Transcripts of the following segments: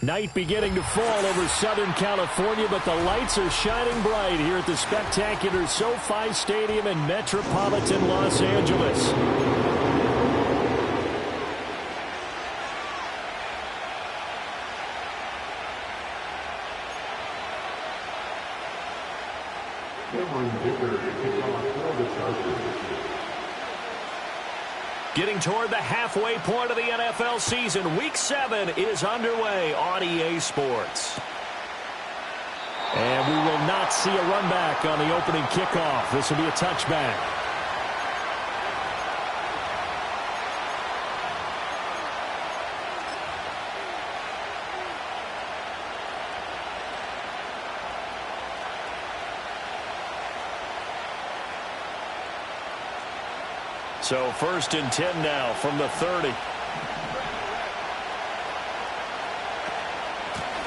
Night beginning to fall over Southern California, but the lights are shining bright here at the spectacular SoFi Stadium in metropolitan Los Angeles. Getting toward the halfway point of the NFL season, Week 7 is underway on EA Sports. And we will not see a run back on the opening kickoff. This will be a touchback. So 1st and 10 now from the 30.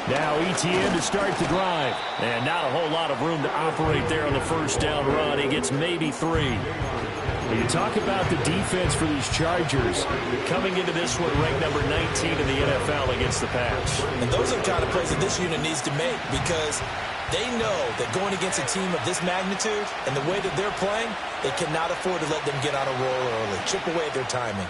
Now ETN to start the drive. And not a whole lot of room to operate there on the first down run. He gets maybe 3. You talk about the defense for these Chargers coming into this one ranked number 19 in the NFL against the pass. And those are the kind of plays that this unit needs to make because they know that going against a team of this magnitude and the way that they're playing, they cannot afford to let them get on a roll early. Chip away at their timing.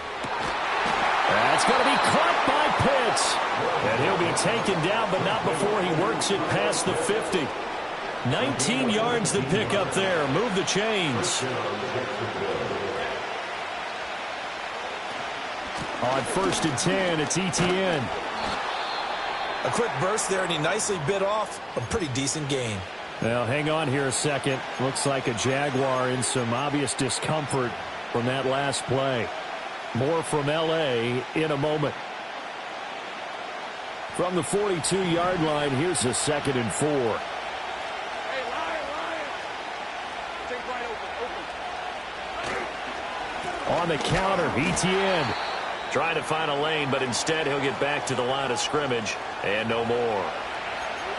That's going to be caught by Pitts. And he'll be taken down, but not before he works it past the 50. 19 yards to pick up there. Move the chains. On 1st and 10, it's ETN. A quick burst there, and he nicely bit off a pretty decent gain. Well, hang on here a second. Looks like a Jaguar in some obvious discomfort from that last play. More from L.A. in a moment. From the 42-yard line, here's a 2nd and 4. Hey, Lion. Take right open. On the counter, ETN. Trying to find a lane, but instead he'll get back to the line of scrimmage and no more.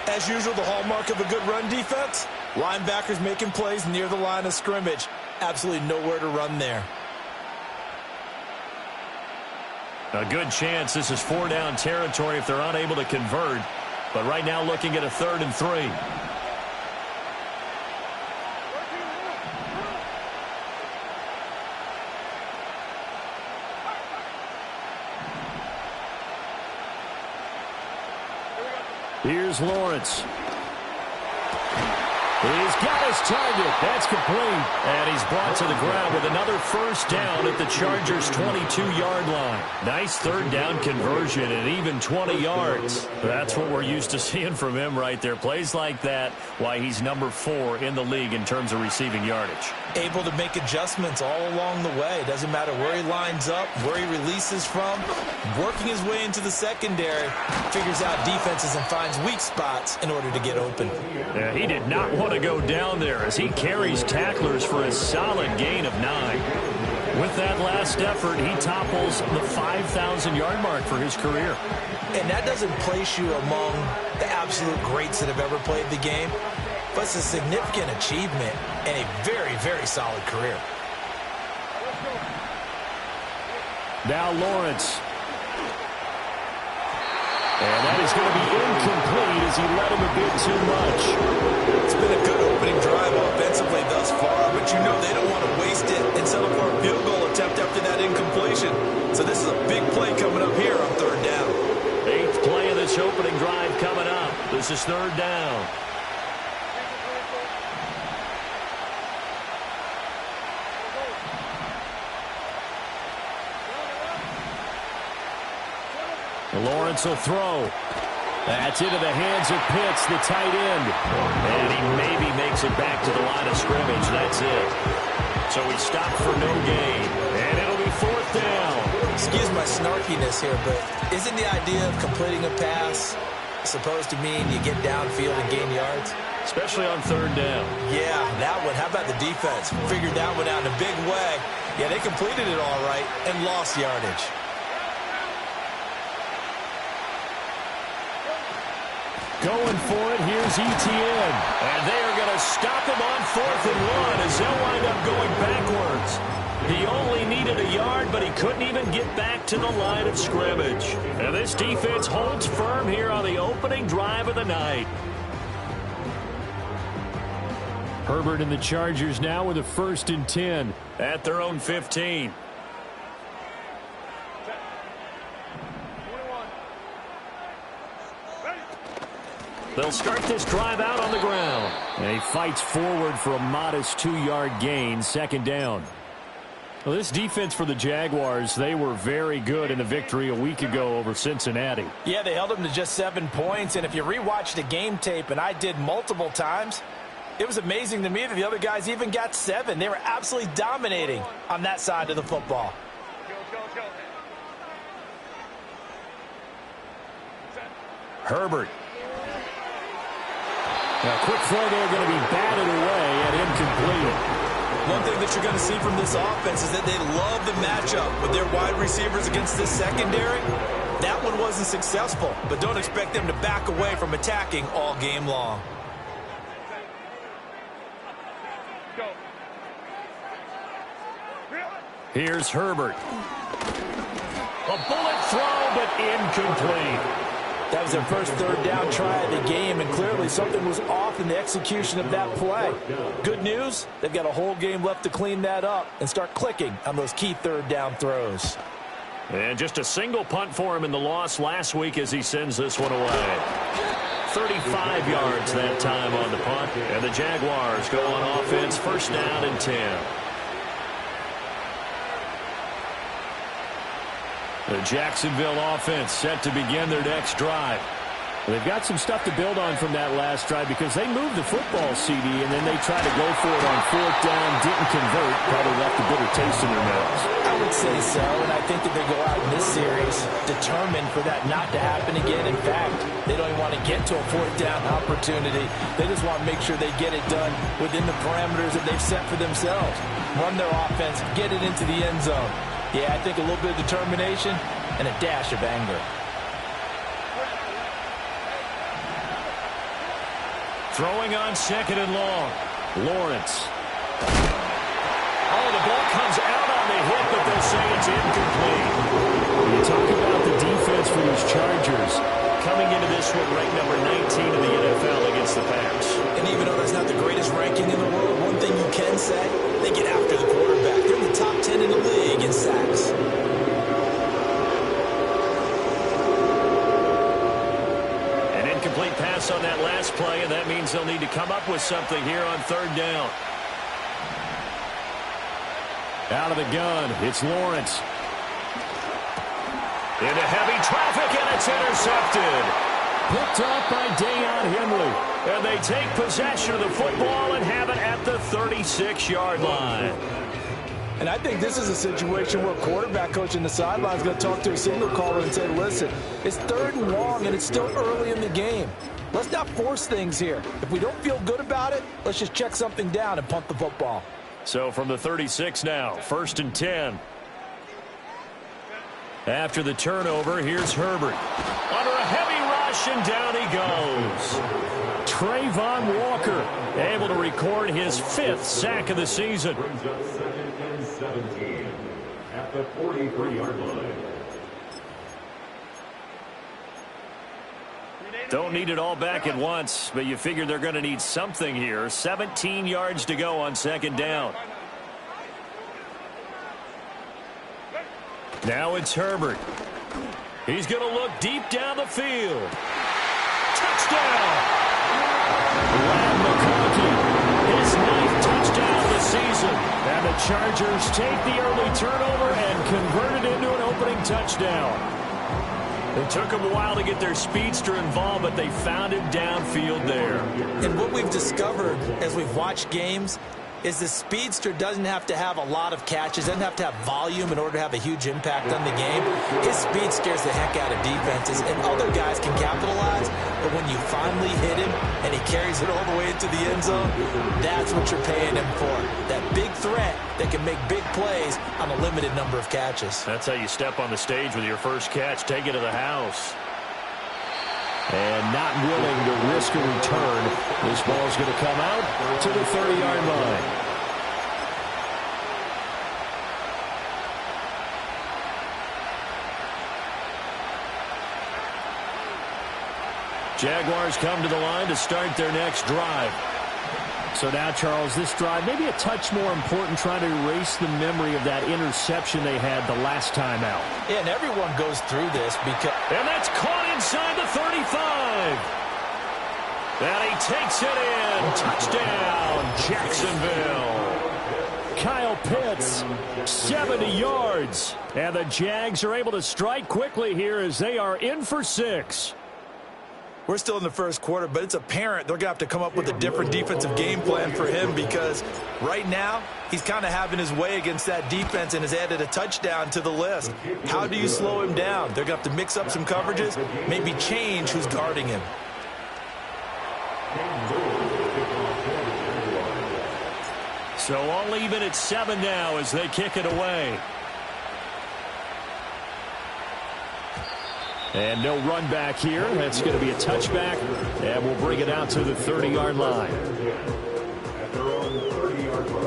As usual, the hallmark of a good run defense, linebackers making plays near the line of scrimmage. Absolutely nowhere to run there. A good chance this is 4-down territory if they're unable to convert. But right now looking at a 3rd and 3. Here's Lawrence. He's got his target. That's complete. And he's brought to the ground with another 1st down at the Chargers' 22-yard line. Nice 3rd down conversion and even 20 yards. That's what we're used to seeing from him right there. Plays like that, why he's number 4 in the league in terms of receiving yardage. Able to make adjustments all along the way. Doesn't matter where he lines up, where he releases from. Working his way into the secondary, figures out defenses and finds weak spots in order to get open. Yeah, he did not want to go down there as he carries tacklers for a solid gain of 9. With that last effort, he topples the 5,000-yard mark for his career. And that doesn't place you among the absolute greats that have ever played the game, but it's a significant achievement and a very, very solid career. Now Lawrence. And that is going to be incomplete as he let him a bit too much. It's been a good opening drive offensively thus far, but you know they don't want to waste it and settle for a field goal attempt after that incompletion. So this is a big play coming up here on 3rd down. 8th play of this opening drive coming up. This is 3rd down. Lawrence will throw. That's into the hands of Pitts, the tight end. And he maybe makes it back to the line of scrimmage. That's it. So he stopped for no gain. And it'll be 4th down. Excuse my snarkiness here, but isn't the idea of completing a pass supposed to mean you get downfield and gain yards? Especially on 3rd down. Yeah, that one. How about the defense? Figured that one out in a big way. Yeah, they completed it all right and lost yardage. Going for it, here's ETN. And they are going to stop him on 4th and 1 as they'll wind up going backwards. He only needed a yard, but he couldn't even get back to the line of scrimmage. And this defense holds firm here on the opening drive of the night. Herbert and the Chargers now with a 1st and 10 at their own 15. They'll start this drive out on the ground. And he fights forward for a modest 2-yard gain, 2nd down. Well, this defense for the Jaguars, they were very good in the victory a week ago over Cincinnati. Yeah, they held them to just 7 points. And if you rewatch the game tape, and I did multiple times, it was amazing to me that the other guys even got 7. They were absolutely dominating on that side of the football. Herbert. A quick throw there going to be batted away and incomplete. One thing that you're going to see from this offense is that they love the matchup with their wide receivers against this secondary. That one wasn't successful, but don't expect them to back away from attacking all game long. Here's Herbert. A bullet throw, but incomplete. That was their first 3rd down try of the game, and clearly something was off in the execution of that play. Good news, they've got a whole game left to clean that up and start clicking on those key 3rd down throws. And just a single punt for him in the loss last week as he sends this one away. 35 yards that time on the punt, and the Jaguars go on offense, 1st down and 10. The Jacksonville offense set to begin their next drive. They've got some stuff to build on from that last drive because they moved the football, CD, and then they tried to go for it on 4th down, didn't convert, probably left a bitter taste in their mouths. I would say so, and I think that they go out in this series determined for that not to happen again. In fact, they don't even want to get to a 4th down opportunity. They just want to make sure they get it done within the parameters that they've set for themselves. Run their offense, get it into the end zone. Yeah, I think a little bit of determination and a dash of anger. Throwing on 2nd and long. Lawrence. Oh, the ball comes out on the hit, but they'll say it's incomplete. You talk about the defense for these Chargers coming into this one ranked number 19 in the NFL against the pass. And even though that's not the greatest ranking in the world, one thing you can say, they get after the quarterback. They're in the top 10 in the league in sacks. An incomplete pass on that last play, and that means they'll need to come up with something here on 3rd down. Out of the gun, it's Lawrence. Into heavy traffic, and it's intercepted. Picked up by Deion Henley. And they take possession of the football and have it at the 36-yard line. And I think this is a situation where a quarterback coach in the sideline is going to talk to a signal caller and say, listen, it's 3rd and long, and it's still early in the game. Let's not force things here. If we don't feel good about it, let's just check something down and punt the football. So from the 36 now, 1st and 10. After the turnover, here's Herbert. Under a heavy rush, and down he goes. Trayvon Walker able to record his 5th sack of the season. Brings up 2nd and 17 at the 43-yard line. Don't need it all back at once, but you figure they're going to need something here. 17 yards to go on 2nd down. Now it's Herbert. He's going to look deep down the field. Touchdown! Lamb McConkey, his 9th touchdown of the season. And the Chargers take the early turnover and convert it into an opening touchdown. It took them a while to get their speedster involved, but they found him downfield there. And what we've discovered as we've watched games is the speedster doesn't have to have a lot of catches, doesn't have to have volume in order to have a huge impact on the game. His speed scares the heck out of defenses, and other guys can capitalize, but when you finally hit him and he carries it all the way into the end zone, that's what you're paying him for. That big threat that can make big plays on a limited number of catches. That's how you step on the stage with your first catch. Take it to the house. And not willing to risk a return. This ball's going to come out to the 30-yard line. Jaguars come to the line to start their next drive. So now, Charles, this drive maybe a touch more important, trying to erase the memory of that interception they had the last time out. Yeah, and everyone goes through this because... And that's caught inside the 35. And he takes it in. Touchdown, Jacksonville. Kyle Pitts, 70 yards. And the Jags are able to strike quickly here as they are in for 6. We're still in the first quarter, but it's apparent they're going to have to come up with a different defensive game plan for him because right now he's kind of having his way against that defense and has added a touchdown to the list. How do you slow him down? They're going to have to mix up some coverages, maybe change who's guarding him. So all even at 7 now as they kick it away. And no run back here. That's going to be a touchback. And we'll bring it out to the 30-yard line.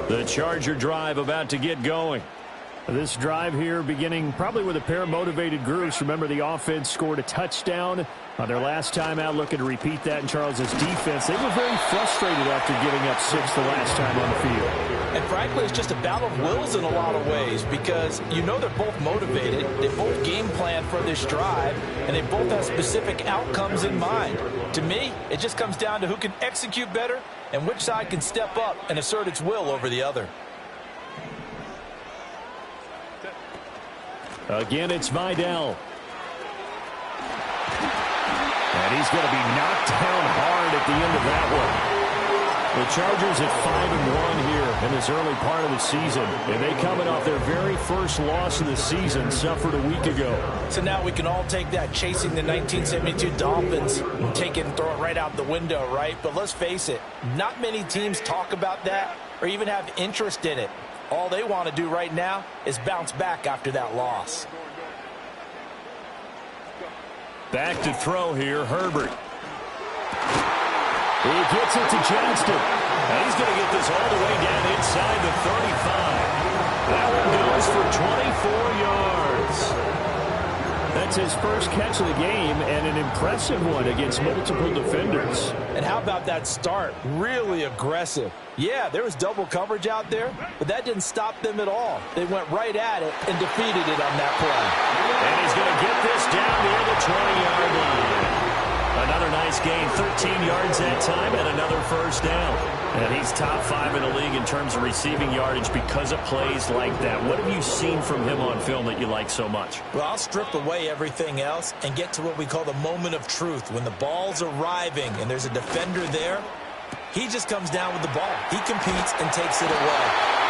The Charger drive about to get going. This drive here beginning probably with a pair of motivated groups. Remember, the offense scored a touchdown on their last time out, looking to repeat that in Charles's defense. They were very frustrated after giving up 6 the last time on the field. And frankly, it's just a battle of wills in a lot of ways because you know they're both motivated. They both game plan for this drive, and they both have specific outcomes in mind. To me, it just comes down to who can execute better and which side can step up and assert its will over the other. Again, it's Vidal. And he's going to be knocked down hard at the end of that one. The Chargers at 5-1 here in this early part of the season. And they coming off their very first loss of the season, suffered a week ago. So now we can all take that chasing the 1972 Dolphins and take it and throw it right out the window, right? But let's face it, not many teams talk about that or even have interest in it. All they want to do right now is bounce back after that loss. Back to throw here, Herbert. He gets it to Johnston. And he's going to get this all the way down inside the 35. That one goes for 24 yards. That's his first catch of the game and an impressive one against multiple defenders. And how about that start? Really aggressive. Yeah, there was double coverage out there, but that didn't stop them at all. They went right at it and defeated it on that play. And he's going to get this down near the 20-yard line. Another nice gain, 13 yards that time, and another first down. And he's top 5 in the league in terms of receiving yardage because of plays like that. What have you seen from him on film that you like so much? Well, I'll strip away everything else and get to what we call the moment of truth. When the ball's arriving and there's a defender there, he just comes down with the ball. He competes and takes it away.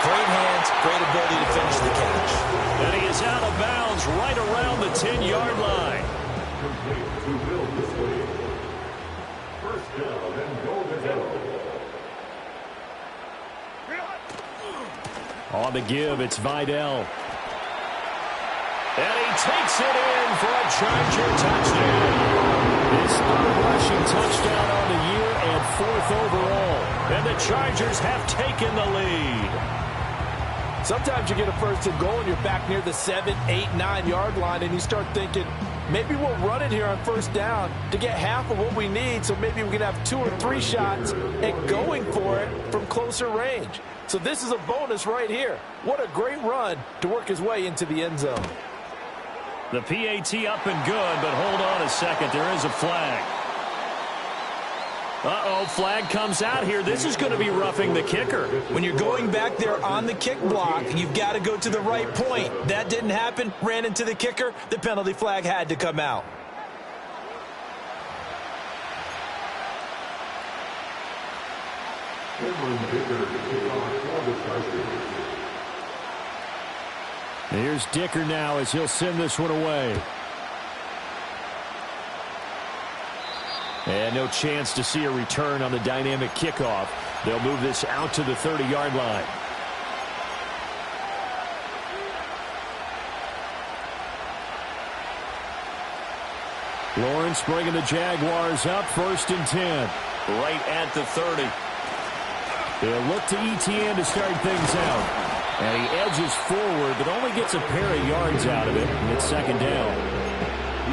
Great hands, great ability to finish the catch. And he is out of bounds right around the 10-yard line. First down and goal to go. On the give, it's Vidal. And he takes it in for a Charger touchdown. His third rushing touchdown on the year and 4th overall. And the Chargers have taken the lead. Sometimes you get a first and goal and you're back near the 7, 8, 9-yard line and you start thinking, maybe we'll run it here on first down to get half of what we need, so maybe we can have 2 or 3 shots at going for it from closer range. So this is a bonus right here. What a great run to work his way into the end zone. The PAT up and good, but hold on a second. There is a flag. Uh-oh, flag comes out here. This is going to be roughing the kicker. When you're going back there on the kick block, you've got to go to the right point. That didn't happen. Ran into the kicker. The penalty flag had to come out. Here's Dicker now as he'll send this one away. And no chance to see a return on the dynamic kickoff. They'll move this out to the 30-yard line. Lawrence bringing the Jaguars up, 1st and 10. Right at the 30. They'll look to Etienne to start things out. And he edges forward, but only gets a pair of yards out of it. And it's 2nd down.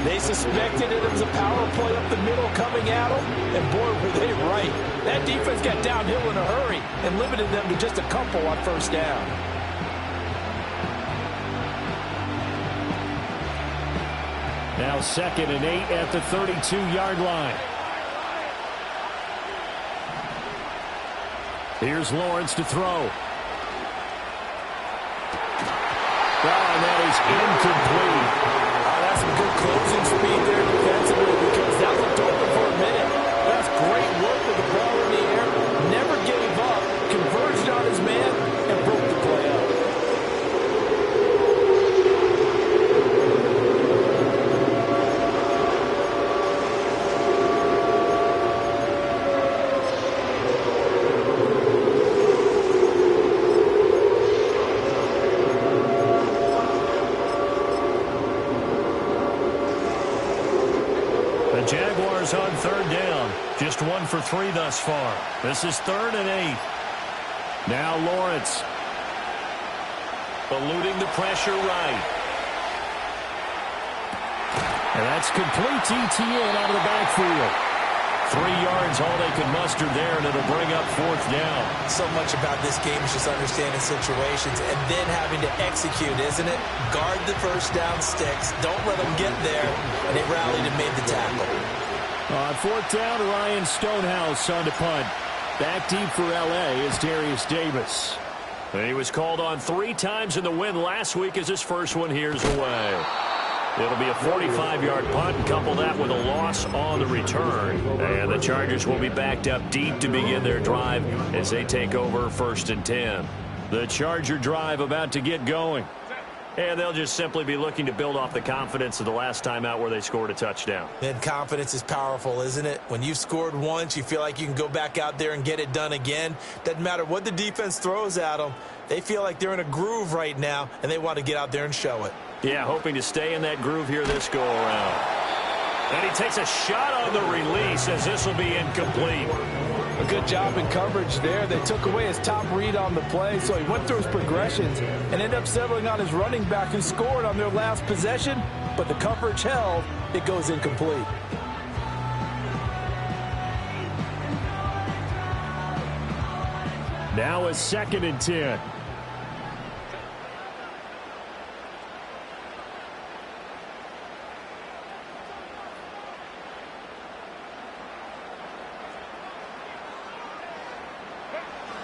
They suspected it was a power play up the middle coming at them, and boy, were they right. That defense got downhill in a hurry and limited them to just a couple on first down. Now 2nd and 8 at the 32-yard line. Here's Lawrence to throw. And that is incomplete. That's some good closing speed there defensively because that looked open for a minute. That's great work with the ball in the air. Never gave up. Converged on his man and broke the play up. Jaguars on 3rd down. Just 1 for 3 thus far. This is 3rd and 8. Now Lawrence. Eluding the pressure right. And that's complete to Etienne out of the backfield. 3 yards, all they could muster there, and it'll bring up 4th down. So much about this game is just understanding situations and then having to execute, isn't it? Guard the first down sticks. Don't let them get there. And they rallied and made the tackle. On 4th down, Ryan Stonehouse on to punt. Back deep for L.A. is Darius Davis. And he was called on 3 times in the win last week as his first one here's away. It'll be a 45-yard punt, and couple that with a loss on the return. And the Chargers will be backed up deep to begin their drive as they take over 1st and 10. The Charger drive about to get going. And they'll just simply be looking to build off the confidence of the last time out where they scored a touchdown. And confidence is powerful, isn't it? When you've scored once, you feel like you can go back out there and get it done again. Doesn't matter what the defense throws at them. They feel like they're in a groove right now, and they want to get out there and show it. Yeah, hoping to stay in that groove here this go-around. And he takes a shot on the release as this will be incomplete. A good job in coverage there. They took away his top read on the play, so he went through his progressions and ended up settling on his running back who scored on their last possession, but the coverage held. It goes incomplete. Now a 2nd and 10.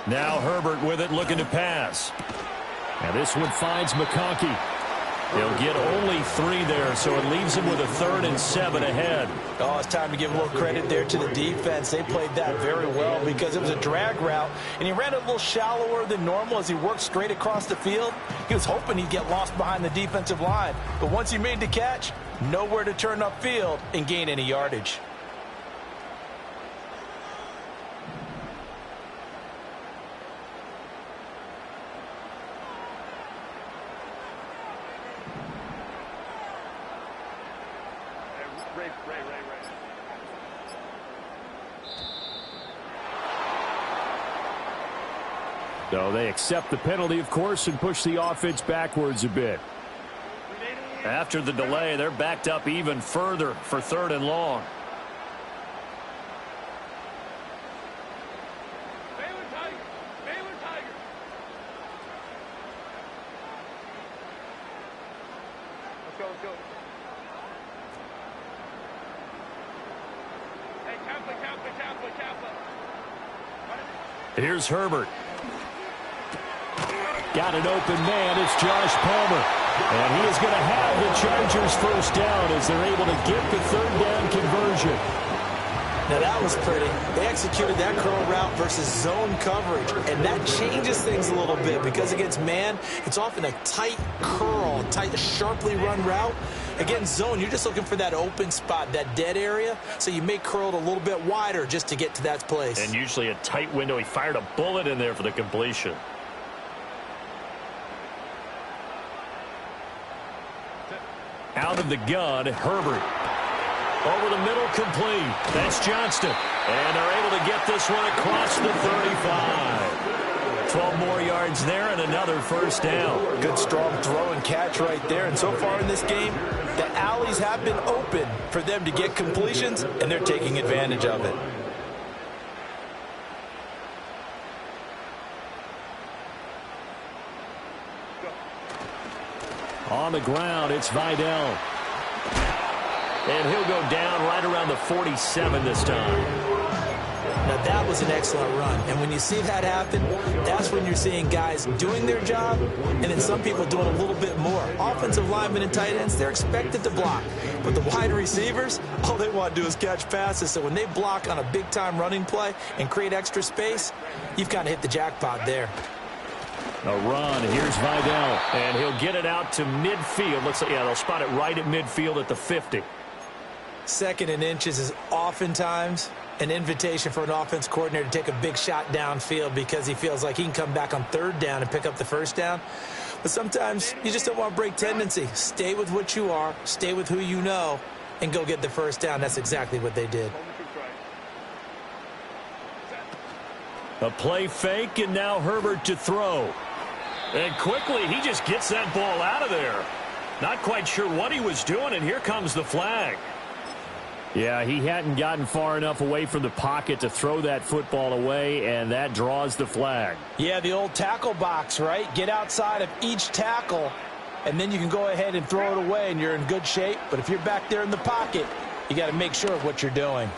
Now Herbert with it, looking to pass. Now this one finds McConkey. He'll get only 3 there, so it leaves him with a 3rd and 7 ahead. Oh, it's time to give a little credit there to the defense. They played that very well because it was a drag route, and he ran it a little shallower than normal as he worked straight across the field. He was hoping he'd get lost behind the defensive line, but once he made the catch, nowhere to turn upfield and gain any yardage. So they accept the penalty, of course, and push the offense backwards a bit. After the delay, they're backed up even further for 3rd and long. Baylor Tigers. Let's go. Hey, Kaplan. Here's Herbert. Got an open man. It's Josh Palmer. And he is going to have the Chargers first down as they're able to get the 3rd down conversion. Now that was pretty. They executed that curl route versus zone coverage, and that changes things a little bit because against man, it's often a tight curl, tight, sharply run route. Against zone, you're just looking for that open spot, that dead area, so you may curl it a little bit wider just to get to that place. And usually a tight window. He fired a bullet in there for the completion. Out of the gun, Herbert. Over the middle, complete. That's Johnston. And they're able to get this one across the 35. 12 more yards there and another first down. Good strong throw and catch right there. And so far in this game, the alleys have been open for them to get completions, and they're taking advantage of it. On the ground, it's Vidal. And he'll go down right around the 47 this time. Now, that was an excellent run. And when you see that happen, that's when you're seeing guys doing their job and then some people doing a little bit more. Offensive linemen and tight ends, they're expected to block. But the wide receivers, all they want to do is catch passes. So when they block on a big-time running play and create extra space, you've kind of hit the jackpot there. A run. Here's Vidal. And he'll get it out to midfield. Looks like, yeah, they'll spot it right at midfield at the 50. Second and inches is oftentimes an invitation for an offense coordinator to take a big shot downfield because he feels like he can come back on third down and pick up the first down. But sometimes you just don't want to break tendency. Stay with what you are, stay with who you know, and go get the first down. That's exactly what they did. A play fake, and now Herbert to throw. And quickly, he just gets that ball out of there. Not quite sure what he was doing, and here comes the flag. Yeah, he hadn't gotten far enough away from the pocket to throw that football away, and that draws the flag. Yeah, the old tackle box, right? Get outside of each tackle, and then you can go ahead and throw it away, and you're in good shape. But if you're back there in the pocket, you got to make sure of what you're doing.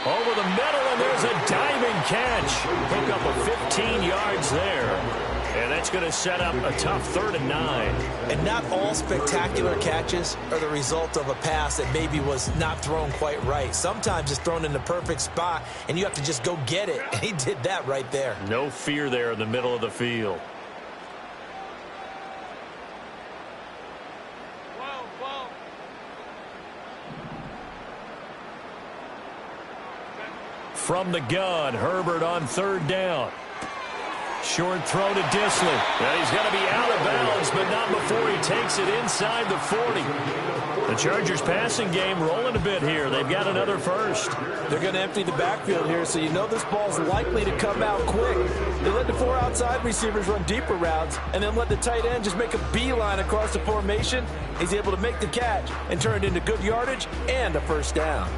Over the middle, and there's a diving catch. Pick up a 15 yards there. And that's going to set up a tough 3rd and 9. And not all spectacular catches are the result of a pass that maybe was not thrown quite right. Sometimes it's thrown in the perfect spot, and you have to just go get it. And he did that right there. No fear there in the middle of the field. From the gun, Herbert on 3rd down. Short throw to Dissly. And he's going to be out of bounds, but not before he takes it inside the 40. The Chargers passing game rolling a bit here. They've got another first. They're going to empty the backfield here, so you know this ball's likely to come out quick. They let the 4 outside receivers run deeper routes and then let the tight end just make a beeline across the formation. He's able to make the catch and turn it into good yardage and a first down.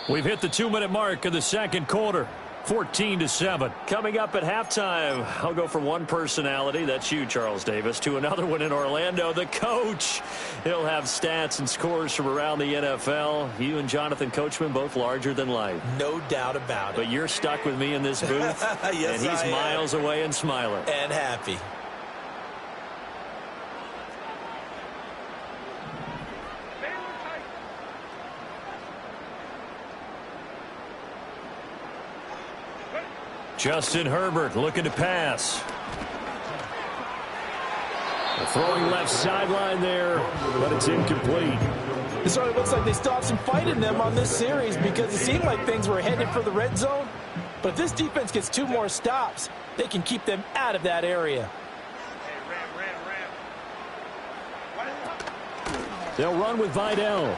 We've hit the 2-minute mark of the second quarter. 14-7. Coming up at halftime, I'll go from one personality, that's you, Charles Davis, to another one in Orlando, the coach. He'll have stats and scores from around the NFL. You and Jonathan Coachman, both larger than life. No doubt about it. But you're stuck with me in this booth, yes, and he's miles away and smiling. And happy. Justin Herbert looking to pass. Throwing left sideline there, but it's incomplete. It sort of looks like they still have some fight in them on this series because it seemed like things were headed for the red zone. But if this defense gets 2 more stops, they can keep them out of that area. They'll run with Vidal.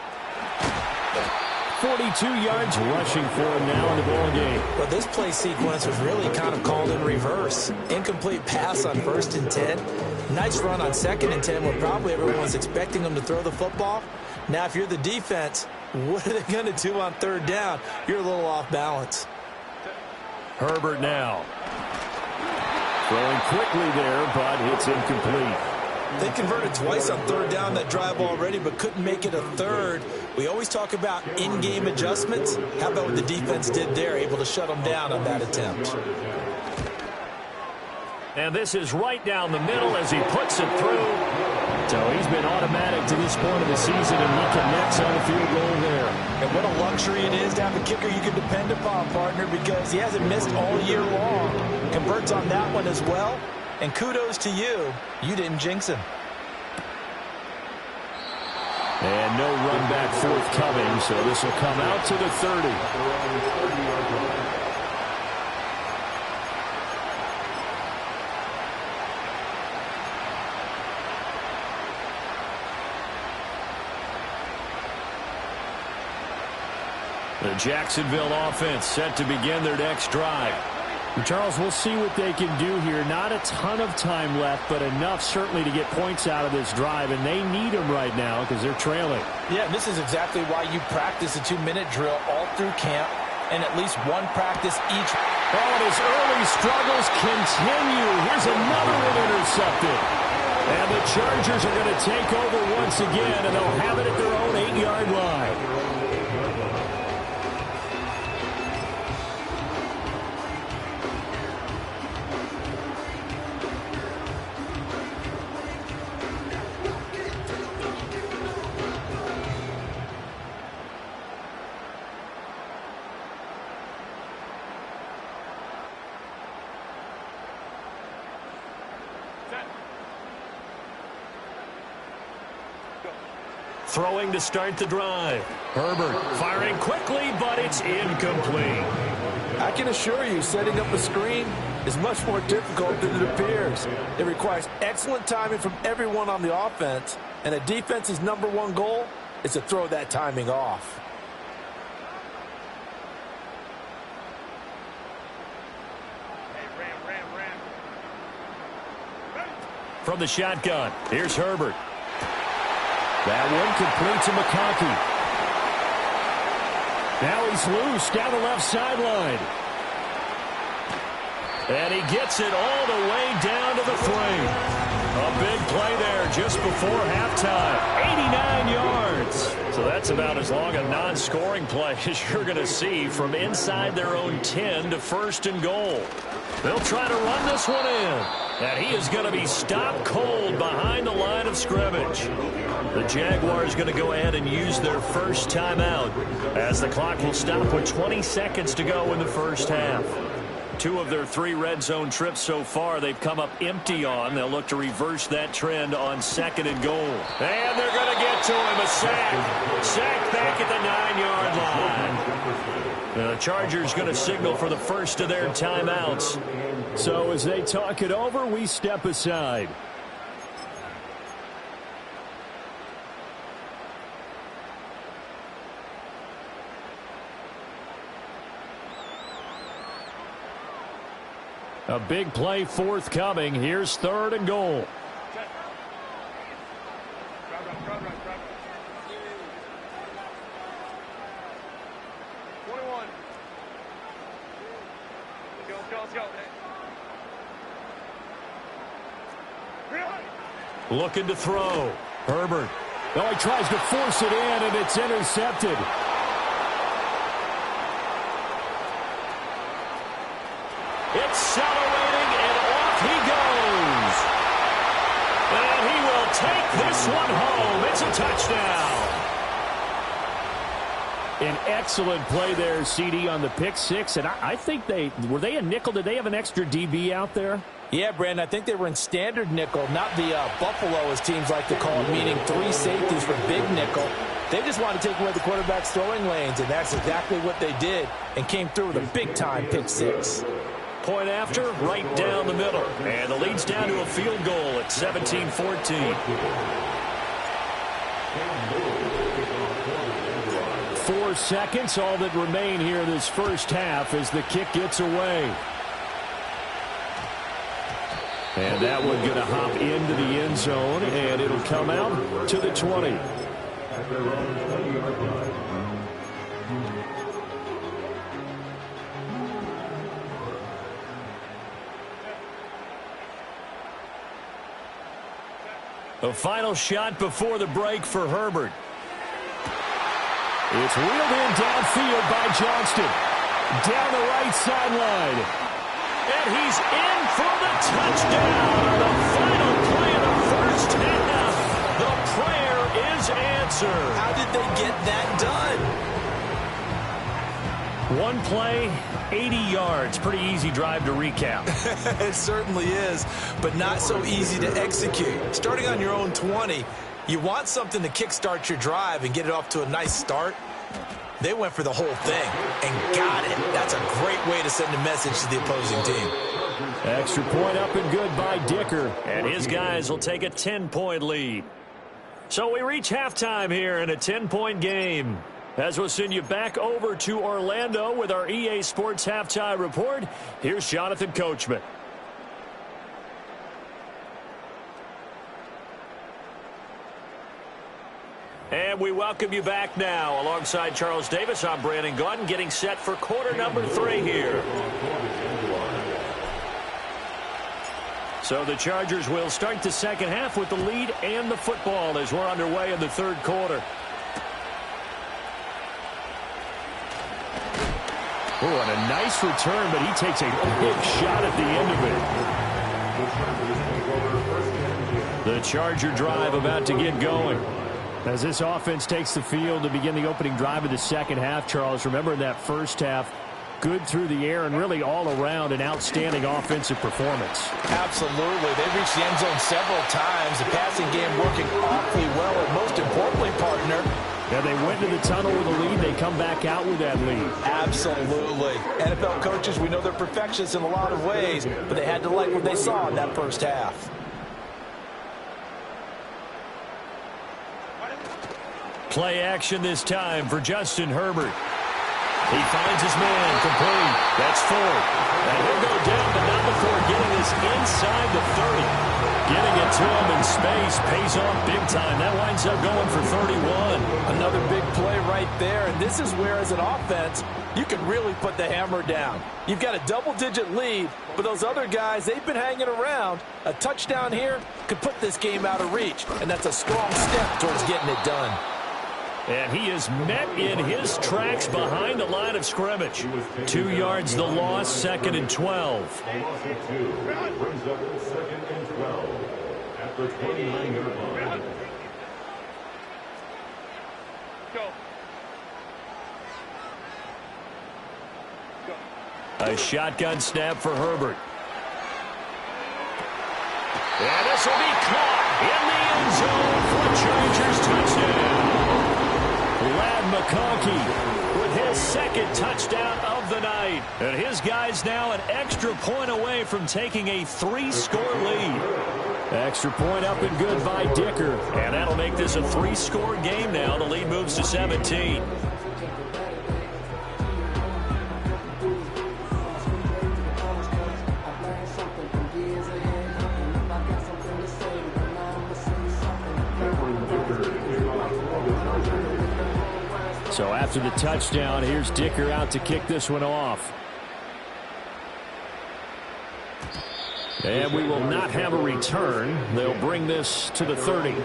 42 yards rushing for him now in the ball game. Well, this play sequence was really kind of called in reverse. Incomplete pass on 1st and 10. Nice run on 2nd and 10 where probably everyone's expecting them to throw the football. Now, if you're the defense, what are they going to do on 3rd down? You're a little off balance. Herbert now. Throwing quickly there, but it's incomplete. They converted twice on 3rd down that drive already, but couldn't make it a 3rd. We always talk about in-game adjustments. How about what the defense did there, able to shut them down on that attempt? And this is right down the middle as he puts it through. So he's been automatic to this point of the season, and he connects on the field goal there. And what a luxury it is to have a kicker you can depend upon, partner, because he hasn't missed all year long. Converts on that one as well. And kudos to you. You didn't jinx him. And no run back forthcoming, so this will come out to the 30. The Jacksonville offense set to begin their next drive. And Charles, we'll see what they can do here. Not a ton of time left, but enough certainly to get points out of this drive, and they need them right now because they're trailing. Yeah, and this is exactly why you practice a 2-minute drill all through camp and at least one practice each. Oh, and his early struggles continue. Here's another one intercepted. And the Chargers are going to take over once again, and they'll have it at their own 8-yard line. Throwing to start the drive. Herbert firing quickly, but it's incomplete. I can assure you, setting up a screen is much more difficult than it appears. It requires excellent timing from everyone on the offense, and a defense's #1 goal is to throw that timing off. Hey, ram. From the shotgun, here's Herbert. That one complete to McConkey. Now he's loose down the left sideline. And he gets it all the way down to the frame. A big play there just before halftime. 89 yards. So that's about as long a non-scoring play as you're going to see from inside their own 10 to first and goal. They'll try to run this one in. And he is going to be stopped cold behind the line of scrimmage. The Jaguars going to go ahead and use their first timeout as the clock will stop with 20 seconds to go in the first half. 2 of their 3 red zone trips so far they've come up empty on. They'll look to reverse that trend on 2nd and goal. And they're going to get to him. A sack. Sack back at the 9-yard line. The Chargers going to signal for the first of their timeouts. So as they talk it over, we step aside. A big play forthcoming. Here's 3rd and goal. Drop. 21. Let's go. Looking to throw. Herbert. Oh, he tries to force it in, and it's intercepted. Accelerating, and off he goes. And he will take this one home. It's a touchdown. An excellent play there, CD, on the pick 6. And I think were they a nickel? Did they have an extra DB out there? Yeah, Brandon, I think they were in standard nickel, not the Buffalo, as teams like to call it, meaning 3 safeties for big nickel. They just wanted to take away the quarterback's throwing lanes, and that's exactly what they did and came through with a big-time pick 6. Point after, right down the middle. And the lead's down to a field goal at 17-14. 4 seconds, all that remain here in this first half as the kick gets away. And that one going to hop into the end zone, and it'll come out to the 20. A final shot before the break for Herbert. It's wheeled in downfield by Johnston. Down the right sideline. And he's in for the touchdown on the final play of the first half. The prayer is answered. How did they get that done? One play, 80 yards. Pretty easy drive to recap. It certainly is, but not so easy to execute. Starting on your own 20, you want something to kickstart your drive and get it off to a nice start. They went for the whole thing and got it. That's a great way to send a message to the opposing team. Extra point up and good by Dicker. And his guys will take a 10-point lead. So we reach halftime here in a 10-point game. As we'll send you back over to Orlando with our EA Sports Halftime Report, here's Jonathan Coachman. And we welcome you back now. Alongside Charles Davis, I'm Brandon Gaudin, getting set for quarter number 3 here. So the Chargers will start the second half with the lead and the football as we're underway in the third quarter. Oh, and a nice return, but he takes a big shot at the end of it. The Charger drive about to get going. As this offense takes the field to begin the opening drive of the second half, Charles, remember in that first half, good through the air and really all around an outstanding offensive performance. Absolutely. They reached the end zone several times. The passing game working awfully well, and most importantly, partner, yeah, they went to the tunnel with a lead. They come back out with that lead. Absolutely. NFL coaches, we know they're perfectionists in a lot of ways, but they had to like what they saw in that first half. Play action this time for Justin Herbert. He finds his man, complete. That's 4. And he'll go down, but not before getting this inside the 30. Getting it to him in space pays off big time. That winds up going for 31. Another big play right there, and this is where, as an offense, you can really put the hammer down. You've got a double-digit lead, but those other guys, they've been hanging around. A touchdown here could put this game out of reach, and that's a strong step towards getting it done. And he is met in his tracks behind the line of scrimmage. 2 yards the loss, 2nd and 12. Loss of 2 brings up 2nd and 12 at the 29-yard line. Go. A shotgun snap for Herbert. And this will be caught in the end zone for a Chargers touchdown. Ladd McConkey with his 2nd touchdown of the night. And his guys now an extra point away from taking a 3-score lead. Extra point up and good by Dicker. And that'll make this a 3-score game now. The lead moves to 17. So after the touchdown, here's Dicker out to kick this one off. And we will not have a return. They'll bring this to the 30.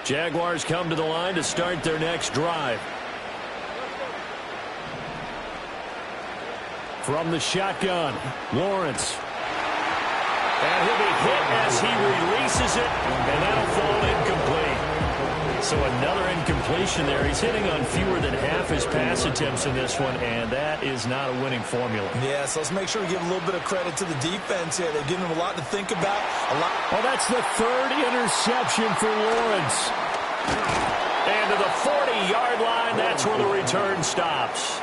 Jaguars come to the line to start their next drive. From the shotgun, Lawrence. And he'll be hit as he releases it, and that'll fall incomplete. So another incompletion there. He's hitting on fewer than half his pass attempts in this one, and that is not a winning formula. Yeah, so let's make sure we give a little bit of credit to the defense here. They're giving him a lot to think about. Well, that's the 3rd interception for Lawrence. And to the 40-yard line, that's where the return stops.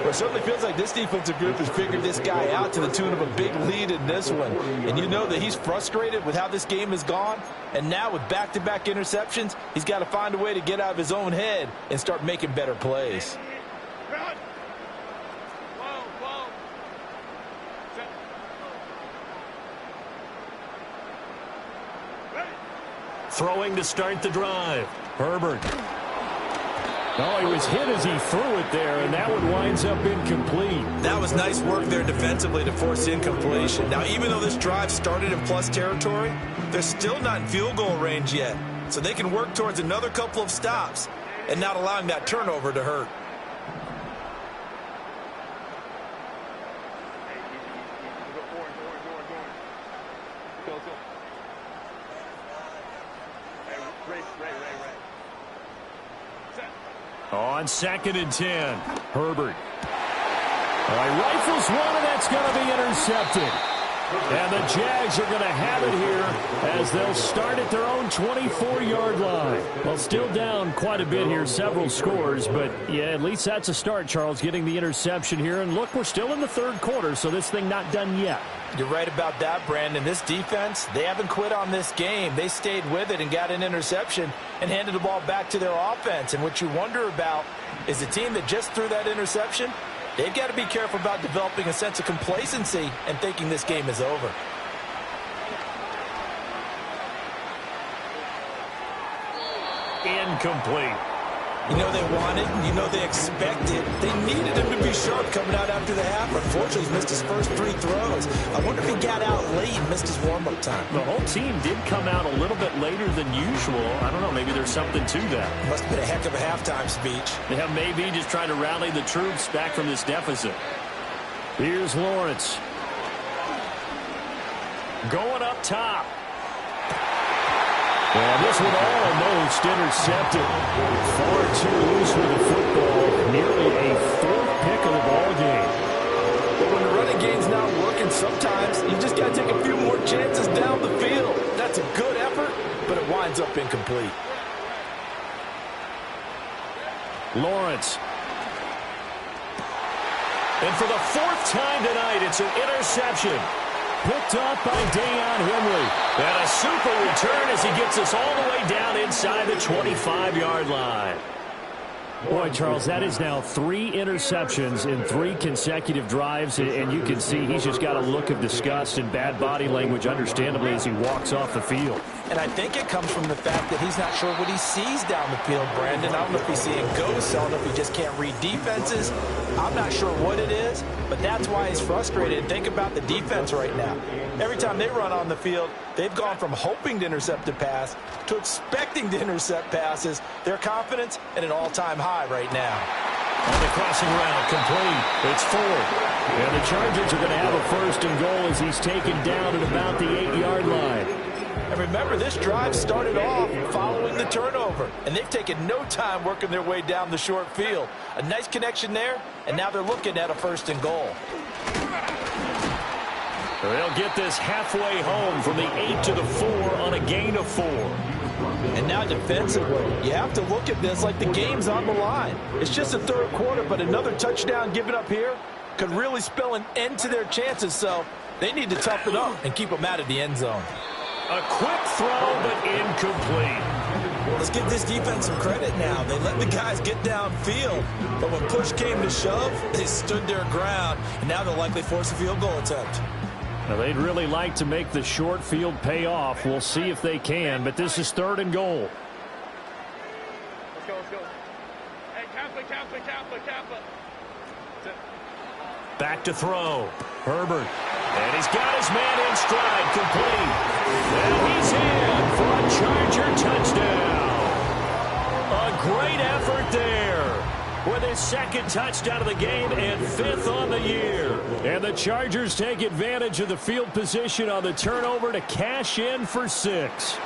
Well, it certainly feels like this defensive group has figured this guy out to the tune of a big lead in this one. And you know that he's frustrated with how this game has gone. And now with back-to-back interceptions, he's got to find a way to get out of his own head and start making better plays. Throwing to start the drive. Herbert. Oh, he was hit as he threw it there, and that one winds up incomplete. That was nice work there defensively to force incompletion. Now, even though this drive started in plus territory, they're still not in field goal range yet. So they can work towards another couple of stops and not allowing that turnover to hurt. On 2nd and 10, Herbert. He rifles one, and that's going to be intercepted. And the Jags are going to have it here as they'll start at their own 24-yard line. Well, still down quite a bit here, several scores, but yeah, at least that's a start, Charles, getting the interception here. And look, we're still in the third quarter, so this thing not done yet. You're right about that, Brandon. This defense, they haven't quit on this game. They stayed with it and got an interception and handed the ball back to their offense. And what you wonder about is the team that just threw that interception, they've got to be careful about developing a sense of complacency and thinking this game is over. Incomplete. You know they wanted, you know they expected. They needed him to be sharp coming out after the half. Unfortunately, he's missed his first 3 throws. I wonder if he got out late and missed his warm-up time. The whole team did come out a little bit later than usual. I don't know, maybe there's something to that. Must have been a heck of a halftime speech. Yeah, maybe just trying to rally the troops back from this deficit. Here's Lawrence. Going up top. And this one almost intercepted. Far too loose with the football. Nearly a 4th pick of the ball game. But when the running game's not working, sometimes you just got to take a few more chances down the field. That's a good effort, but it winds up incomplete. Lawrence. And for the 4th time tonight, it's an interception. Picked up by Deion Henley. And a super return as he gets us all the way down inside the 25-yard line. Boy, Charles, that is now 3 interceptions in 3 consecutive drives, and you can see he's just got a look of disgust and bad body language, understandably, as he walks off the field. And I think it comes from the fact that he's not sure what he sees down the field, Brandon. I don't know if he's seeing ghosts. I don't know if he just can't read defenses. I'm not sure what it is, but that's why he's frustrated. Think about the defense right now. Every time they run on the field, they've gone from hoping to intercept a pass to expecting to intercept passes. Their confidence at an all-time high right now. On the crossing route, complete. It's 4th. And the Chargers are going to have a 1st and goal as he's taken down at about the 8-yard line. And remember, this drive started off following the turnover, and they've taken no time working their way down the short field. A nice connection there, and now they're looking at a 1st and goal. They'll get this halfway home from the 8 to the 4 on a gain of 4. And now defensively, you have to look at this like the game's on the line. It's just the 3rd quarter, but another touchdown given up here could really spell an end to their chances, so they need to toughen up and keep them out of the end zone. A quick throw, but incomplete. Let's give this defense some credit now. They let the guys get downfield, but when push came to shove, they stood their ground, and now they'll likely force a field goal attempt. Now, they'd really like to make the short field pay off. We'll see if they can, but this is 3rd and goal. Let's go, let's go. Hey, Kappa. Back to throw. Herbert. And he's got his man in stride, complete. And he's in for a Charger touchdown. A great effort there with his 2nd touchdown of the game and 5th on the year. And the Chargers take advantage of the field position on the turnover to cash in for 6.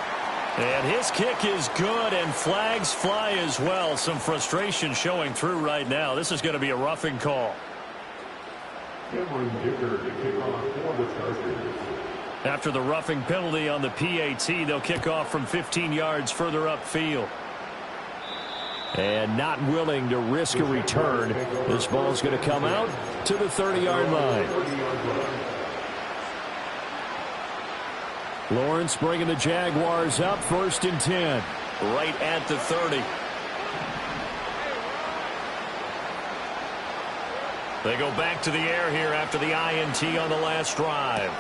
And his kick is good, and flags fly as well. Some frustration showing through right now. This is going to be a roughing call. Cameron Dicker to kick off for the Chargers. After the roughing penalty on the PAT, they'll kick off from 15 yards further upfield. And not willing to risk a return. This ball's going to come out to the 30-yard line. Lawrence bringing the Jaguars up, 1st and 10. Right at the 30. They go back to the air here after the INT on the last drive.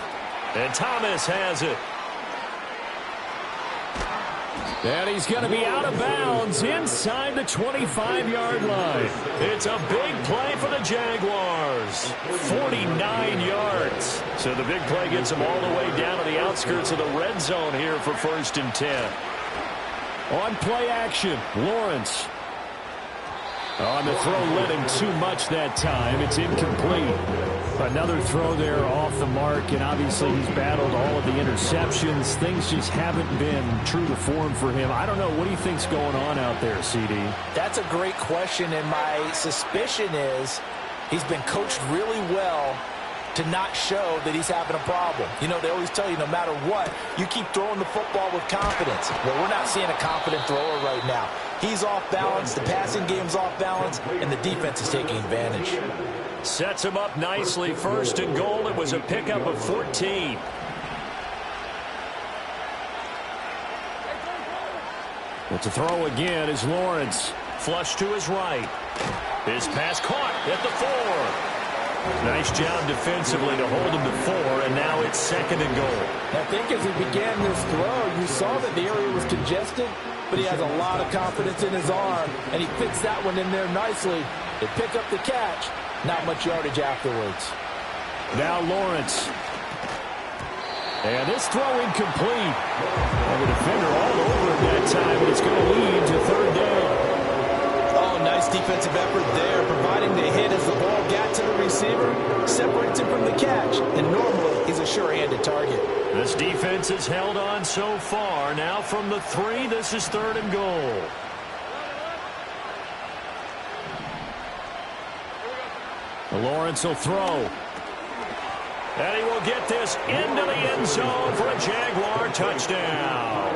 And Thomas has it. And he's going to be out of bounds inside the 25-yard line. It's a big play for the Jaguars. 49 yards. So the big play gets them all the way down to the outskirts of the red zone here for 1st and 10. On play action, Lawrence. On the throw, led him too much that time. It's incomplete. Another throw there off the mark, and obviously he's battled all of the interceptions. Things just haven't been true to form for him. I don't know. What do you think's going on out there, CD? That's a great question, and my suspicion is he's been coached really well to not show that he's having a problem. You know, they always tell you no matter what, you keep throwing the football with confidence. Well, we're not seeing a confident thrower right now. He's off balance, the passing game's off balance, and the defense is taking advantage. Sets him up nicely. 1st and goal. It was a pickup of 14. Well, to throw again is Lawrence. Flush to his right. His pass caught at the 4. Nice job defensively to hold him to 4, and now it's 2nd and goal. I think as he began this throw, you saw that the area was congested, but he has a lot of confidence in his arm, and he fits that one in there nicely. They pick up the catch. Not much yardage afterwards. Now Lawrence. And this throw incomplete. And the defender all over him that time, and it's going to lead to 3rd down. Oh, nice defensive effort there, providing the hit as the ball got to the receiver, separates him from the catch, and normally he's a sure-handed target. This defense has held on so far. Now from the 3, this is 3rd and goal. Lawrence will throw. And he will get this into the end zone for a Jaguar touchdown.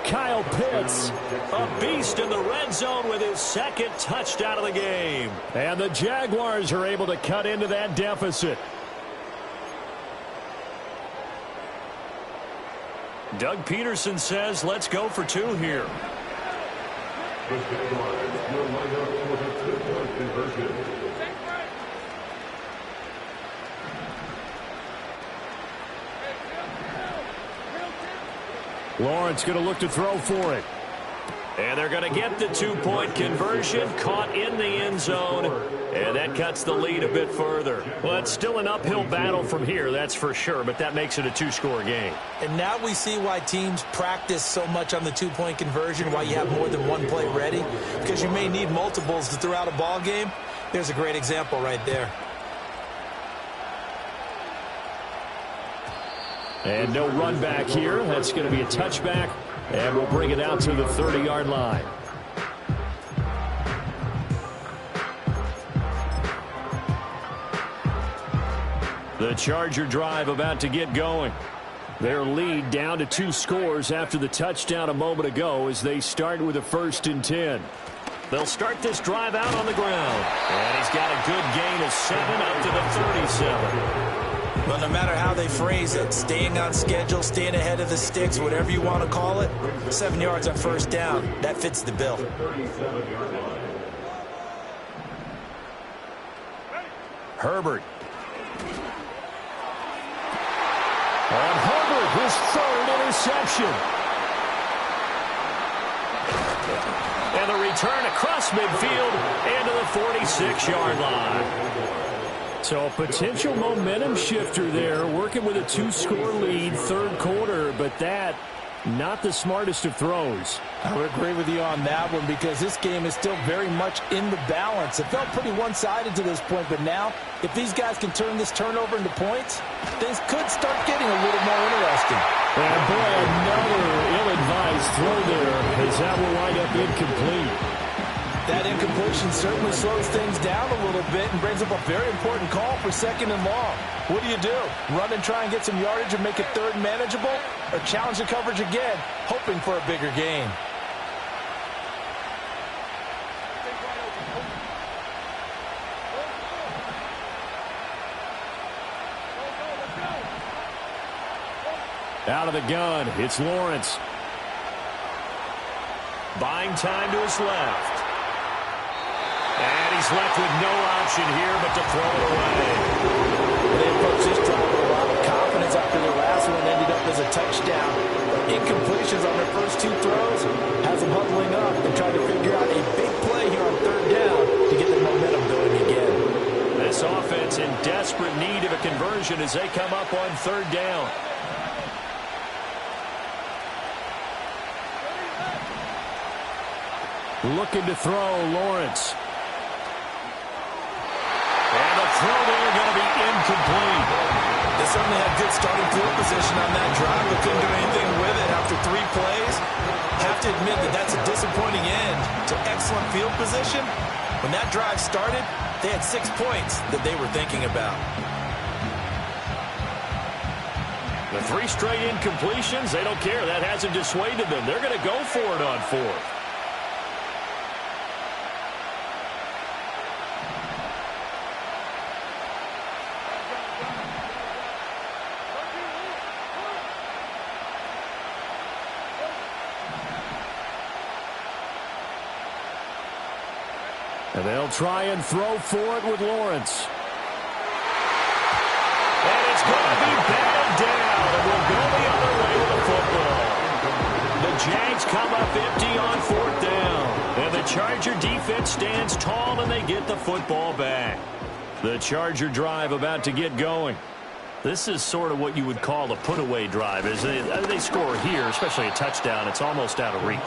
Kyle Pitts, a beast in the red zone with his 2nd touchdown of the game. And the Jaguars are able to cut into that deficit. Doug Peterson says, let's go for 2 here. The Jaguars will line up for the 2-point conversion. Lawrence going to look to throw for it. And they're going to get the 2-point conversion, caught in the end zone, and that cuts the lead a bit further. Well, it's still an uphill battle from here, that's for sure, but that makes it a 2-score game. And now we see why teams practice so much on the 2-point conversion, why you have more than one play ready, because you may need multiples to throw out a ball game. There's a great example right there. And no run back here. That's going to be a touchback, and we'll bring it out to the 30-yard line. The Charger drive about to get going. Their lead down to 2 scores after the touchdown a moment ago as they start with a 1st and 10. They'll start this drive out on the ground. And he's got a good gain of 7 up to the 37. Well, no matter how they phrase it, staying on schedule, staying ahead of the sticks, whatever you want to call it, 7 yards on 1st down, that fits the bill. Herbert. And Herbert, his 3rd interception. And the return across midfield and to the 46-yard line. So a potential momentum shifter there, working with a 2-score lead, 3rd quarter, but that, not the smartest of throws. I would agree with you on that one because this game is still very much in the balance. It felt pretty one-sided to this point, but now, if these guys can turn this turnover into points, things could start getting a little more interesting. And boy, another ill-advised throw there, as that will wind up incomplete. That incompletion certainly slows things down a little bit and brings up a very important call for 2nd and long. What do? Run and try and get some yardage and make it 3rd manageable? Or challenge the coverage again, hoping for a bigger gain? Out of the gun, it's Lawrence. Buying time to his left. And he's left with no option here but to throw it away. They approached this drive with a lot of confidence after their last one ended up as a touchdown. Incompletions on their first 2 throws has them huddling up and trying to figure out a big play here on 3rd down to get the momentum going again. This offense in desperate need of a conversion as they come up on 3rd down. Looking to throw, Lawrence. And the throw there going to be incomplete. They certainly had good starting field position on that drive, but couldn't do anything with it after 3 plays. Have to admit that that's a disappointing end to excellent field position. When that drive started, they had 6 points that they were thinking about. The 3 straight incompletions, they don't care. That hasn't dissuaded them. They're going to go for it on 4th. And they'll try and throw for it with Lawrence. And it's going to be batted down, and we'll go the other way with the football. The Jags come up empty on 4th down. And the Charger defense stands tall, and they get the football back. The Charger drive about to get going. This is sort of what you would call a put-away drive. As they score here, especially a touchdown, it's almost out of reach.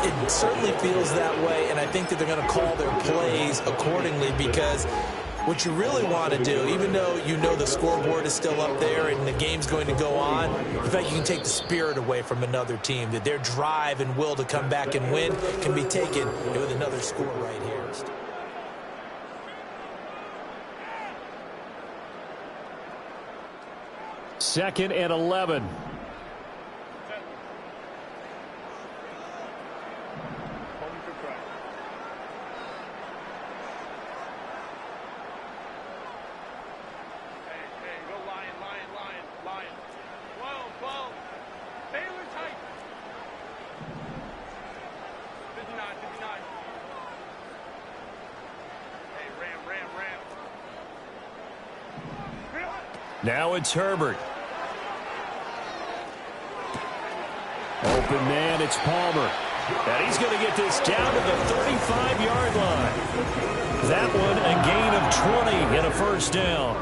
It certainly feels that way, and I think that they're going to call their plays accordingly, because what you really want to do, even though you know the scoreboard is still up there and the game's going to go on, in fact, you can take the spirit away from another team, that their drive and will to come back and win can be taken with another score right here. 2nd and 11. Now it's Herbert. Open man, it's Palmer. And he's going to get this down to the 35-yard line. That one a gain of 20 and a first down.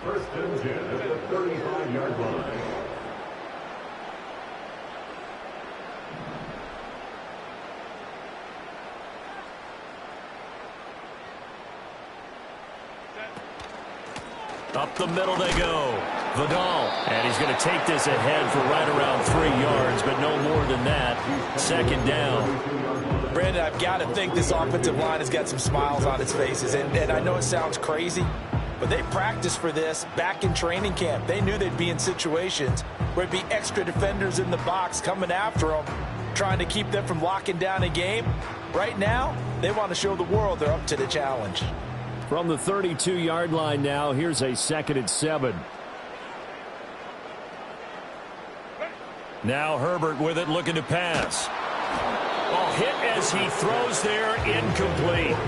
First and 10 at the 35-yard line. Up the middle they go. Vidal. And he's going to take this ahead for right around 3 yards, but no more than that. 2nd down. Brandon, I've got to think this offensive line has got some smiles on its faces. And I know it sounds crazy, but they practiced for this back in training camp. They knew they'd be in situations where it'd be extra defenders in the box coming after them, trying to keep them from locking down a game. Right now, they want to show the world they're up to the challenge. From the 32-yard line now, here's a 2nd and 7. Now Herbert with it, looking to pass. Oh, hit as he throws there, incomplete.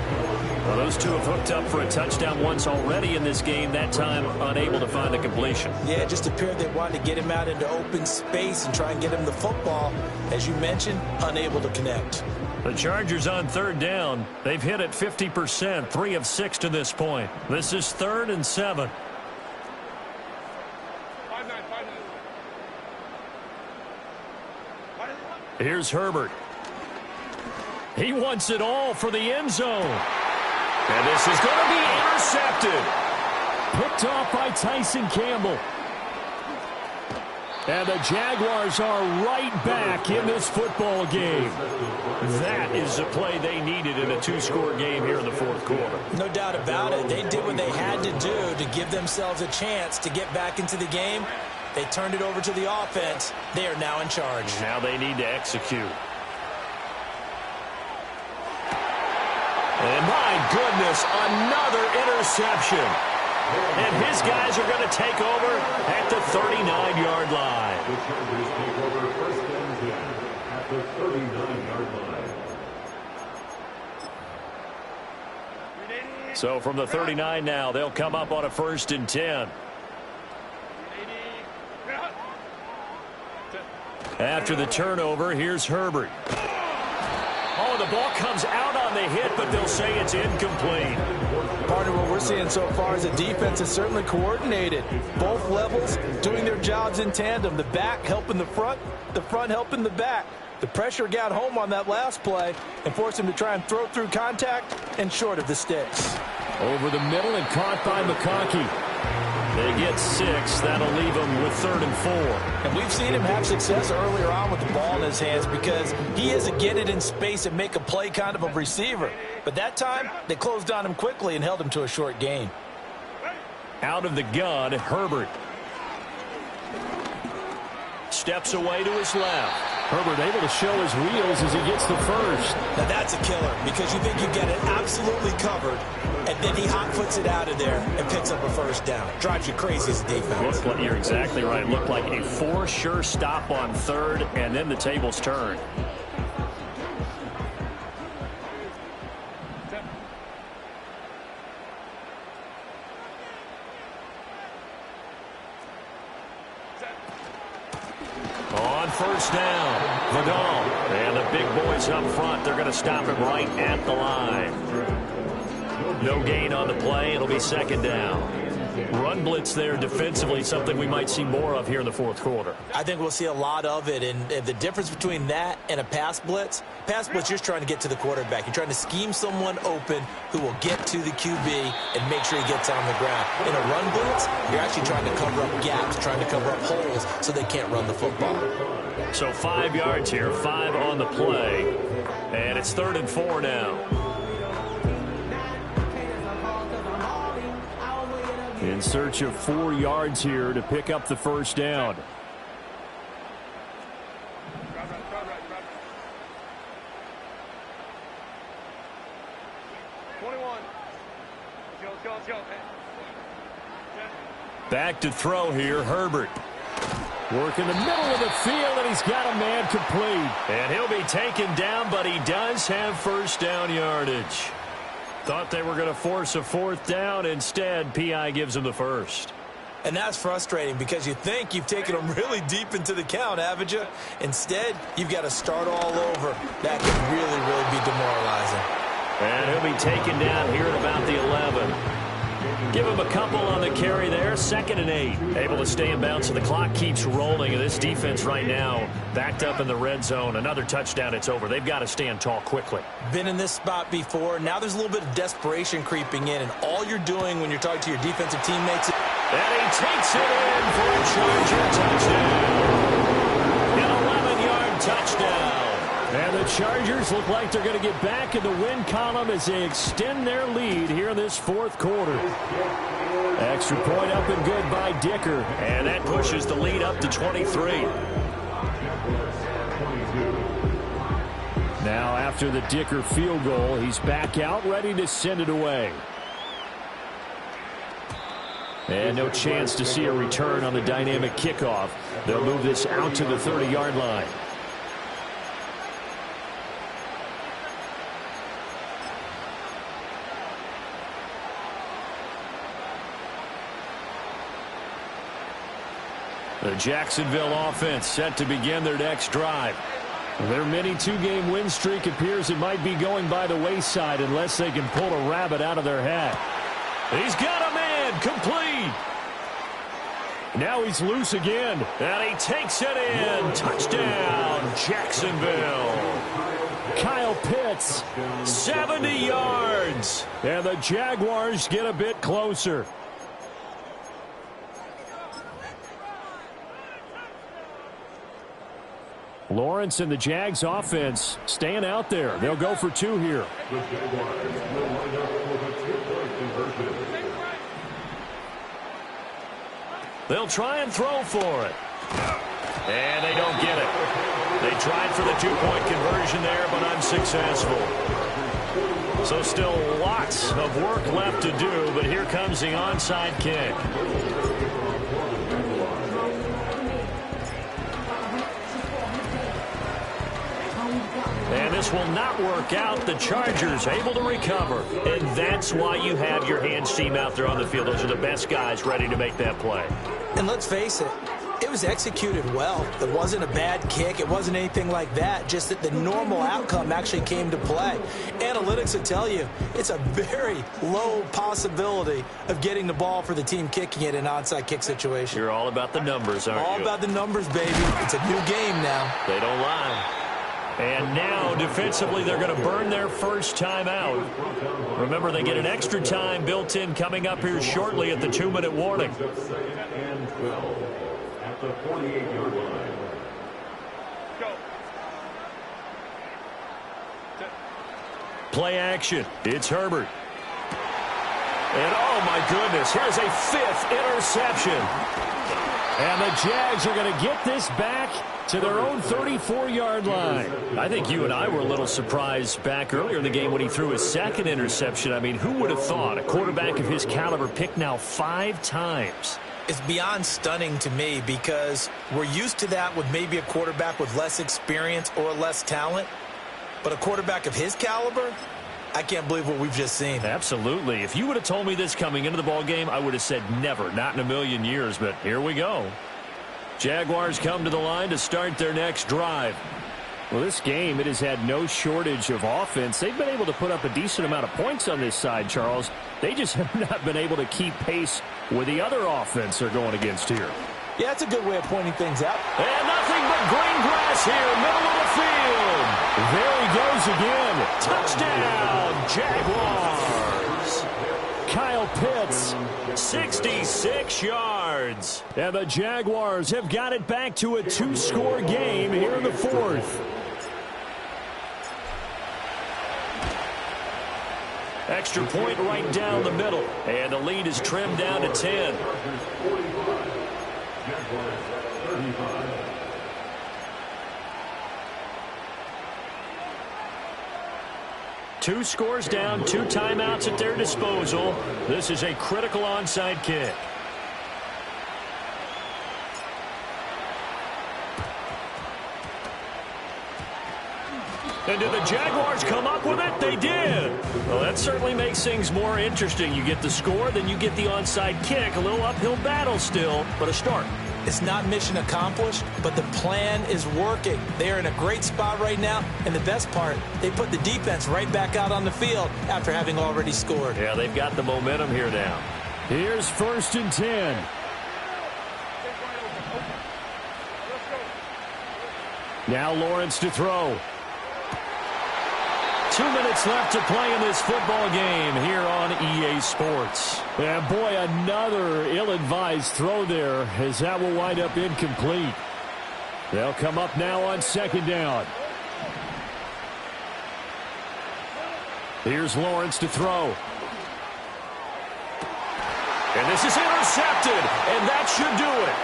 Well, those two have hooked up for a touchdown once already in this game, that time unable to find the completion. Yeah, it just appeared they wanted to get him out into open space and try and get him the football. As you mentioned, unable to connect. The Chargers on 3rd down. They've hit it 50%, 3 of 6 to this point. This is 3rd and 7. 5-9. Here's Herbert. He wants it all for the end zone. And this is going to be intercepted. Picked off by Tyson Campbell. And the Jaguars are right back in this football game. That is the play they needed in a 2-score game here in the 4th quarter. No doubt about it. They did what they had to do to give themselves a chance to get back into the game. They turned it over to the offense. They are now in charge. Now they need to execute. And my goodness, another interception. And his guys are going to take over at the 39-yard line. The Chargers take over 1st and 10 at the 39-yard line. So from the 39 now, they'll come up on a 1st and 10. After the turnover, here's Herbert. Oh, the ball comes out on the hit, but they'll say it's incomplete. Partner, what we're seeing so far is the defense is certainly coordinated. Both levels doing their jobs in tandem. The back helping the front helping the back. The pressure got home on that last play and forced him to try and throw through contact and short of the sticks. Over the middle and caught by McConkey. They get 6. That'll leave them with 3rd and 4. And we've seen him have success earlier on with the ball in his hands because he is a get it in space and make a play kind of a receiver. But that time, they closed on him quickly and held him to a short gain. Out of the gun, Herbert. steps away to his left. Herbert able to show his wheels as he gets the first. Now that's a killer because you think you get it absolutely covered, and then he hot-foots it out of there and picks up a first down. Drives you crazy as a defense. You're exactly right. Looked like a for-sure stop on third, and then the tables turned. On first down, Vidal. And the big boys up front, they're going to stop him right at the line. No gain on the play. It'll be second down. Run blitz there defensively, something we might see more of here in the fourth quarter. I think we'll see a lot of it, and the difference between that and a pass blitz, you're just trying to get to the quarterback. You're trying to scheme someone open who will get to the QB and make sure he gets on the ground. In a run blitz, you're actually trying to cover up gaps, trying to cover up holes so they can't run the football. So 5 yards here, 5 on the play, and it's 3rd and 4 now. In search of 4 yards here to pick up the first down. Back to throw here, Herbert. Work in the middle of the field, and he's got a man complete. And he'll be taken down, but he does have first down yardage. Thought they were going to force a 4th down. Instead, P.I. gives him the first. And that's frustrating because you think you've taken them really deep into the count, haven't you? Instead, you've got to start all over. That can really, really be demoralizing. And he'll be taken down here at about the 11. Give him a couple on the carry there. 2nd and 8. Able to stay in bounds, so the clock keeps rolling. And this defense right now backed up in the red zone. Another touchdown, it's over. They've got to stand tall quickly. Been in this spot before. Now there's a little bit of desperation creeping in. And all you're doing when you're talking to your defensive teammates. And he takes it in for a Charger touchdown. An 11-yard touchdown. And the Chargers look like they're going to get back in the win column as they extend their lead here in this fourth quarter. Extra point up and good by Dicker. And that pushes the lead up to 23. Now after the Dicker field goal, he's back out ready to send it away. And no chance to see a return on the dynamic kickoff. They'll move this out to the 30-yard line. The Jacksonville offense set to begin their next drive. Their mini 2-game win streak appears it might be going by the wayside unless they can pull a rabbit out of their hat. He's got a man complete. Now he's loose again. And he takes it in. Touchdown, Jacksonville. Kyle Pitts. 70 yards. And the Jaguars get a bit closer. Lawrence and the Jags offense staying out there. They'll go for 2 here. The Jaguars will line up for the 2-point conversion. They'll try and throw for it. And they don't get it. They tried for the 2-point conversion there, but unsuccessful. So still lots of work left to do, but here comes the onside kick. And this will not work out. The Chargers able to recover. And that's why you have your hands team out there on the field. Those are the best guys ready to make that play. And let's face it, it was executed well. It wasn't a bad kick. It wasn't anything like that. Just that the normal outcome actually came to play. Analytics will tell you it's a very low possibility of getting the ball for the team kicking it in an onside kick situation. You're all about the numbers, aren't you? All about the numbers, baby. It's a new game now. They don't lie. And now, defensively, they're going to burn their first time out. Remember, they get an extra time built in coming up here shortly at the 2-minute warning. 2nd and 12 at the 48-yard line. Go. Play action. It's Herbert. And oh my goodness, here's a 5th interception. And the Jags are going to get this back to their own 34-yard line. I think you and I were a little surprised back earlier in the game when he threw his 2nd interception. I mean, who would have thought a quarterback of his caliber picked now 5 times? It's beyond stunning to me because we're used to that with maybe a quarterback with less experience or less talent. But a quarterback of his caliber, I can't believe what we've just seen. Absolutely. If you would have told me this coming into the ball game, I would have said never, not in a million years. But here we go. Jaguars come to the line to start their next drive. Well, this game, it has had no shortage of offense. They've been able to put up a decent amount of points on this side, Charles. They just have not been able to keep pace with the other offense they're going against here. Yeah, that's a good way of pointing things out. And nothing but green grass here, middle of the field. There he goes again. Touchdown, Jaguars. Kyle Pitts. 66 yards. And the Jaguars have got it back to a 2-score game here in the 4th. Extra point right down the middle. And the lead is trimmed down to 10. Two scores down, 2 timeouts at their disposal. This is a critical onside kick. And did the Jaguars come up with it? They did. Well, that certainly makes things more interesting. You get the score, then you get the onside kick. A little uphill battle still, but a start. It's not mission accomplished, but the plan is working. They are in a great spot right now, and the best part, they put the defense right back out on the field after having already scored. Yeah, they've got the momentum here now. Here's 1st and 10. Now Lawrence to throw. 2 minutes left to play in this football game here on EA Sports. And boy, another ill-advised throw there as that will wind up incomplete. They'll come up now on 2nd down. Here's Lawrence to throw. And this is intercepted, and that should do it.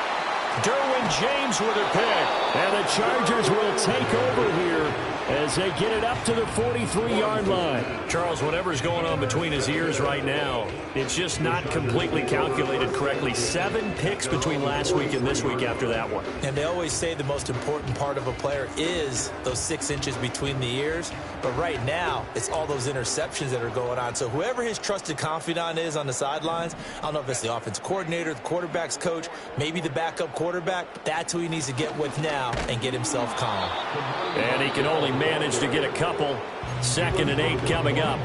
Derwin James with a pick. And the Chargers will take over here as they get it up to the 43-yard line. Charles, whatever's going on between his ears right now, it's just not completely calculated correctly. 7 picks between last week and this week after that one. And they always say the most important part of a player is those 6 inches between the ears. But right now, it's all those interceptions that are going on. So whoever his trusted confidant is on the sidelines, I don't know if it's the offense coordinator, the quarterback's coach, maybe the backup quarterback, but that's who he needs to get with now and get himself calm. And he can only manage to get a couple. 2nd and 8 coming up.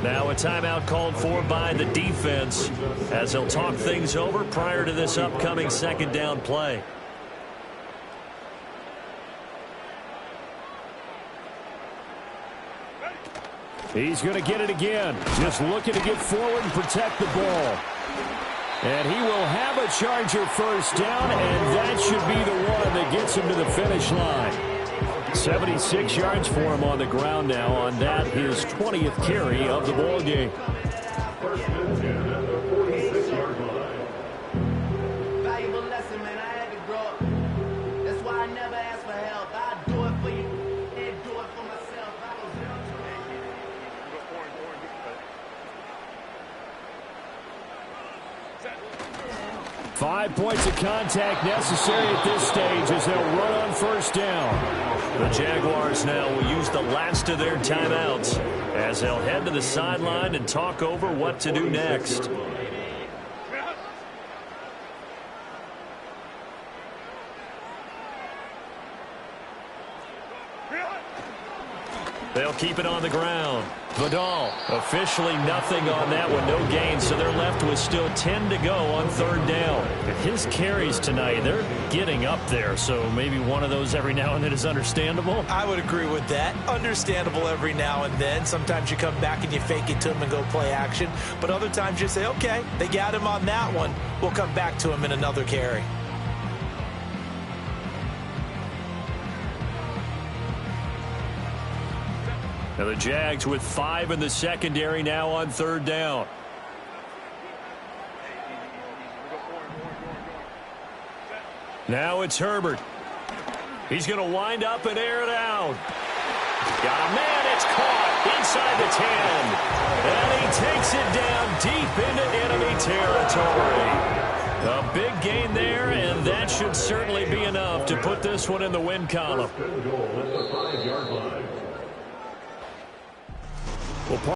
Now a timeout called for by the defense as they'll talk things over prior to this upcoming 2nd down play. He's going to get it again. Just looking to get forward and protect the ball. And he will have a Charger 1st down, and that should be the one that gets him to the finish line. 76 yards for him on the ground now on that, his 20th carry of the ball game. Valuable lesson, man. I had to grow up. That's why I never ask for help. I do it for you and do it for myself. I was real true. 5 points of contact necessary at this stage as they'll run on 1st down. The Jaguars now will use the last of their timeouts as they'll head to the sideline and talk over what to do next. They'll keep it on the ground. Vidal, officially nothing on that one, no gain, so they're left with still 10 to go on 3rd down. And his carries tonight, they're getting up there, so maybe one of those every now and then is understandable. I would agree with that. Understandable every now and then. Sometimes you come back and you fake it to him and go play action, but other times you say, okay, they got him on that one. We'll come back to him in another carry. Now the Jags with 5 in the secondary now on 3rd down. Now it's Herbert. He's going to wind up and air it out. Got a man. It's caught inside the 10. And he takes it down deep into enemy territory. A big gain there, and that should certainly be enough to put this one in the win column. First and goal at the 5-yard line. Well,